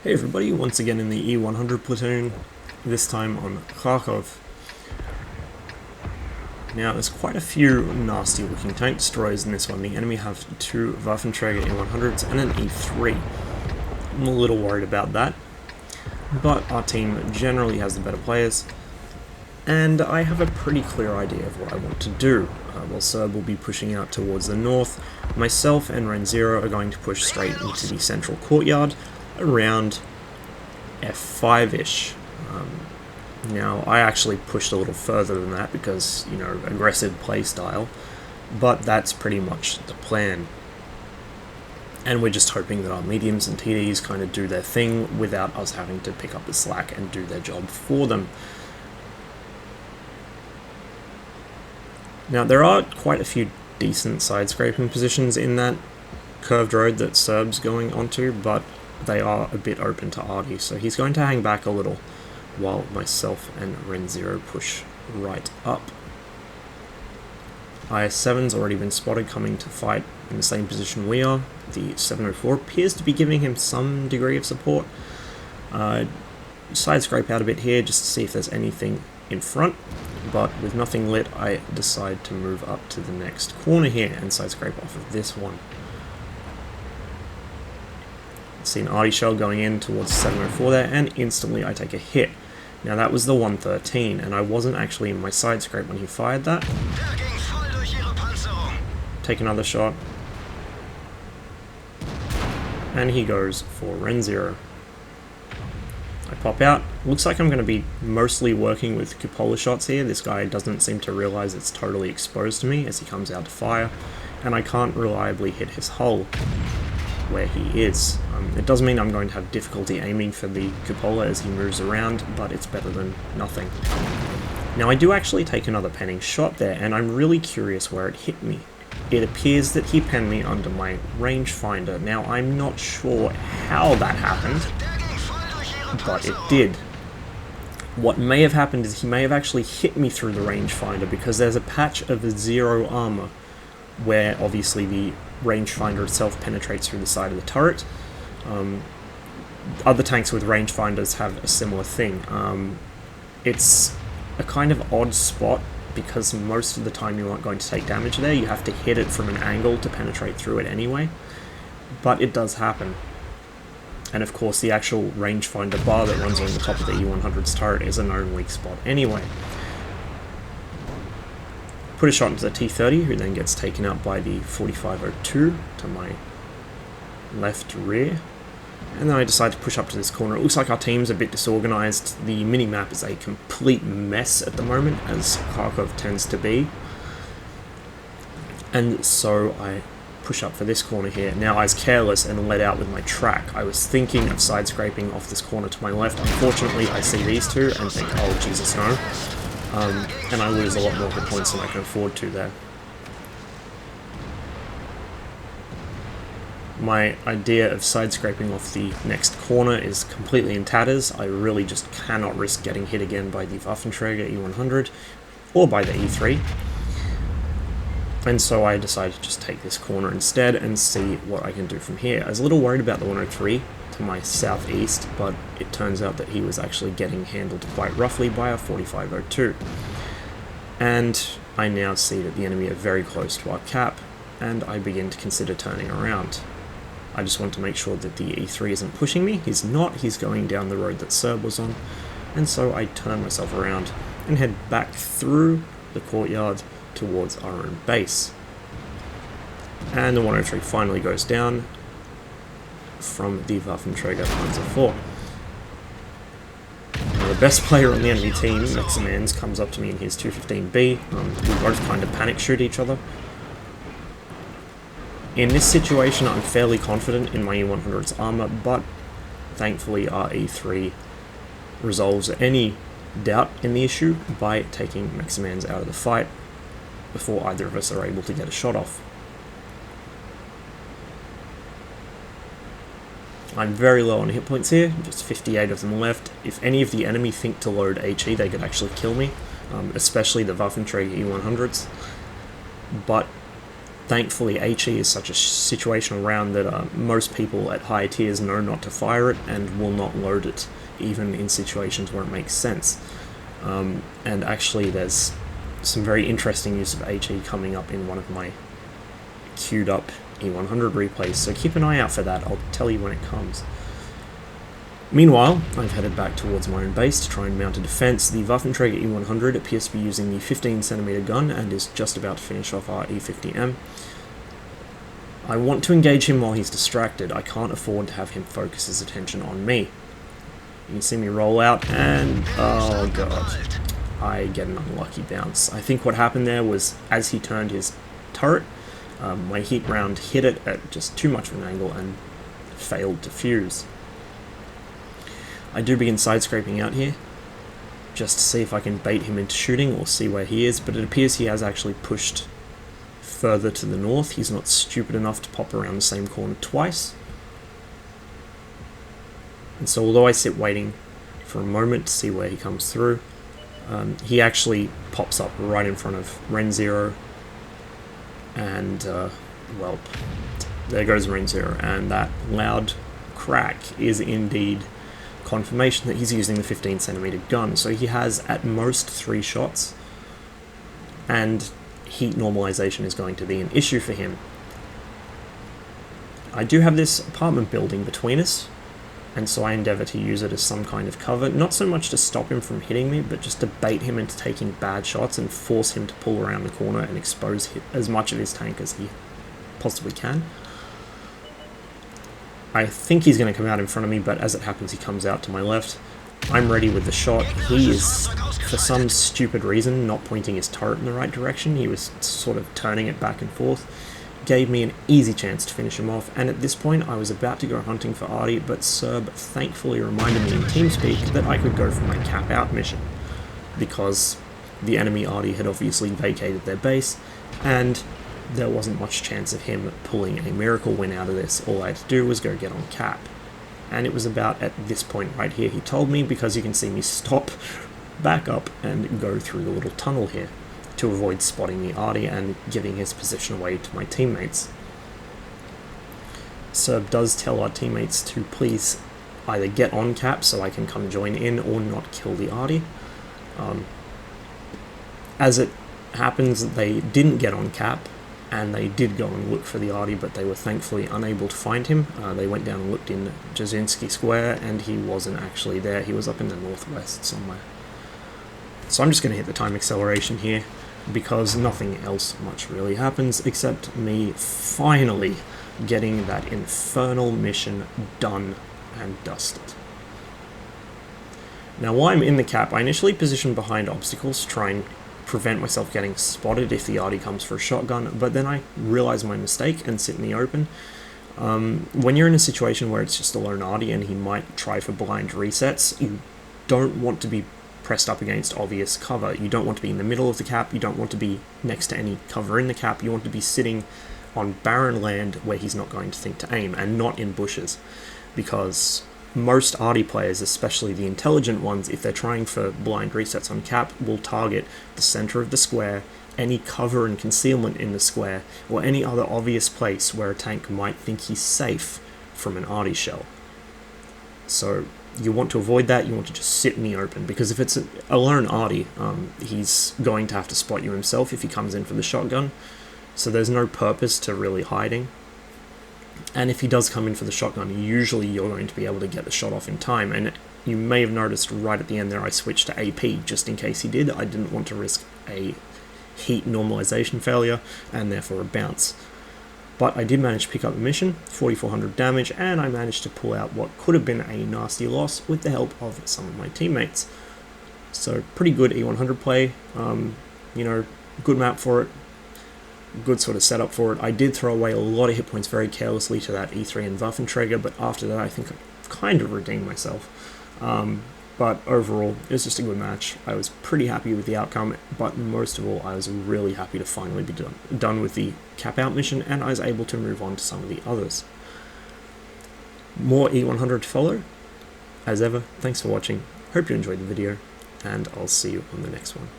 Hey everybody, once again in the E100 platoon, this time on Kharkov. Now there's quite a few nasty looking tank destroyers in this one. The enemy have two Waffenträger E100s and an E3. I'm a little worried about that, but our team generally has the better players, and I have a pretty clear idea of what I want to do. While Serb will be pushing out towards the north, myself and Ren Zero are going to push straight into the central courtyard around F5-ish. Now, I actually pushed a little further than that because, aggressive play style, but that's pretty much the plan. And we're just hoping that our mediums and TDs kind of do their thing without us having to pick up the slack and do their job for them. Now, there are quite a few decent side-scraping positions in that curved road that Serb's going onto, but they are a bit open to Artie, so he's going to hang back a little while myself and Ren Zero push right up. IS-7's already been spotted coming to fight in the same position we are. The 704 appears to be giving him some degree of support. Side scrape out a bit here just to see if there's anything in front, but with nothing lit I decide to move up to the next corner here and side scrape off of this one. See an Artie shell going in towards the 704 there, and instantly I take a hit. Now that was the 113, and I wasn't actually in my side scrape when he fired that. Take another shot. And he goes for Ren Zero. I pop out. Looks like I'm going to be mostly working with cupola shots here. This guy doesn't seem to realize it's totally exposed to me as he comes out to fire, and I can't reliably hit his hull where he is. It does mean I'm going to have difficulty aiming for the cupola as he moves around, but it's better than nothing. Now I do actually take another penning shot there, and I'm really curious where it hit me. It appears that he penned me under my rangefinder. Now I'm not sure how that happened, but it did. What may have happened is he may have actually hit me through the rangefinder, because there's a patch of 0 armor where obviously the rangefinder itself penetrates through the side of the turret. Other tanks with rangefinders have a similar thing. It's a kind of odd spot because most of the time you aren't going to take damage there. You have to hit it from an angle to penetrate through it anyway, but it does happen. And of course the actual rangefinder bar that runs on the top of the E100's turret is a known weak spot anyway. Put a shot into the T-30, who then gets taken out by the 4502 to my left rear. And then I decide to push up to this corner. It looks like our team's a bit disorganized. The mini-map is a complete mess at the moment, as Kharkov tends to be. And so I push up for this corner here. Now I was careless and let out with my track. I was thinking of side scraping off this corner to my left. Unfortunately, I see these two and think, oh Jesus no. And I lose a lot more hit points than I can afford to there. My idea of side scraping off the next corner is completely in tatters. I really just cannot risk getting hit again by the Waffenträger E100 or by the E3. And so I decided to just take this corner instead and see what I can do from here. I was a little worried about the 103 to my southeast, but it turns out that he was actually getting handled quite roughly by a 4502. And I now see that the enemy are very close to our cap, and I begin to consider turning around. I just want to make sure that the E3 isn't pushing me. He's not, he's going down the road that Serb was on, and so I turn myself around and head back through the courtyard towards our own base. And the 103 finally goes down from the Waffenträger Panzer IV. Now the best player on the enemy team, Maximans, comes up to me in his 215B. We both kind of panic shoot each other. In this situation I'm fairly confident in my E100's armor, but thankfully our E3 resolves any doubt in the issue by taking Maximans out of the fight before either of us are able to get a shot off. I'm very low on hit points here, just 58 of them left. If any of the enemy think to load HE, they could actually kill me, especially the Waffenträger E100s. But Thankfully, HE is such a situational round that most people at higher tiers know not to fire it and will not load it, even in situations where it makes sense. And actually, there's some very interesting use of HE coming up in one of my queued up E100 replays, so keep an eye out for that. I'll tell you when it comes. Meanwhile, I've headed back towards my own base to try and mount a defense. The Waffenträger E100 appears to be using the 15cm gun and is just about to finish off our E50M. I want to engage him while he's distracted. I can't afford to have him focus his attention on me. You can see me roll out and, oh god, I get an unlucky bounce. I think what happened there was, as he turned his turret, my heat round hit it at just too much of an angle and failed to fuse. I do begin side-scraping out here, just to see if I can bait him into shooting or see where he is, but it appears he has actually pushed further to the north. He's not stupid enough to pop around the same corner twice. And so although I sit waiting for a moment to see where he comes through, he actually pops up right in front of Ren Zero, and well, there goes Ren Zero, and that loud crack is indeed confirmation that he's using the 15cm gun. So he has at most 3 shots, and heat normalization is going to be an issue for him. I do have this apartment building between us, and so I endeavour to use it as some kind of cover, not so much to stop him from hitting me, but just to bait him into taking bad shots and force him to pull around the corner and expose as much of his tank as he possibly can. I think he's going to come out in front of me, but as it happens he comes out to my left. I'm ready with the shot. He is, for some stupid reason, not pointing his turret in the right direction. He was sort of turning it back and forth. Gave me an easy chance to finish him off, and at this point I was about to go hunting for Artie, but Serb thankfully reminded me in TeamSpeak that I could go for my cap out mission, because the enemy Artie had obviously vacated their base, and there wasn't much chance of him pulling a miracle win out of this. All I had to do was go get on cap. And it was about at this point right here he told me, because you can see me stop, back up, and go through the little tunnel here to avoid spotting the Artie and giving his position away to my teammates. Serb does tell our teammates to please either get on cap so I can come join in, or not kill the Artie. As it happens, they didn't get on cap, and they did go and look for the Artie, but they were thankfully unable to find him. They went down and looked in Jasinski Square, and he wasn't actually there. He was up in the northwest somewhere. So I'm just going to hit the time acceleration here, because nothing else much really happens, except me finally getting that infernal mission done and dusted. Now while I'm in the cap, I initially positioned behind obstacles to try and prevent myself getting spotted if the Artie comes for a shotgun, but then I realized my mistake and sit in the open. When you're in a situation where it's just a lone Artie and he might try for blind resets, you don't want to be pressed up against obvious cover. You don't want to be in the middle of the cap, you don't want to be next to any cover in the cap, you want to be sitting on barren land where he's not going to think to aim, and not in bushes, because most Artie players, especially the intelligent ones, if they're trying for blind resets on cap, will target the center of the square, any cover and concealment in the square, or any other obvious place where a tank might think he's safe from an Artie shell. So you want to avoid that. You want to just sit in the open, because if it's a lone Artie, he's going to have to spot you himself if he comes in for the shotgun, so there's no purpose to really hiding. And if he does come in for the shotgun, usually you're going to be able to get the shot off in time. And you may have noticed right at the end there I switched to AP just in case he did. I didn't want to risk a heat normalization failure and therefore a bounce. But I did manage to pick up the mission, 4,400 damage, and I managed to pull out what could have been a nasty loss with the help of some of my teammates. So pretty good E100 play, you know, good map for it. Good sort of setup for it. I did throw away a lot of hit points very carelessly to that E3 and Waffenträger, but after that I think I kind of redeemed myself. But overall, it was just a good match. I was pretty happy with the outcome, but most of all, I was really happy to finally be done with the cap out mission, and I was able to move on to some of the others. More E100 to follow. As ever, thanks for watching. Hope you enjoyed the video, and I'll see you on the next one.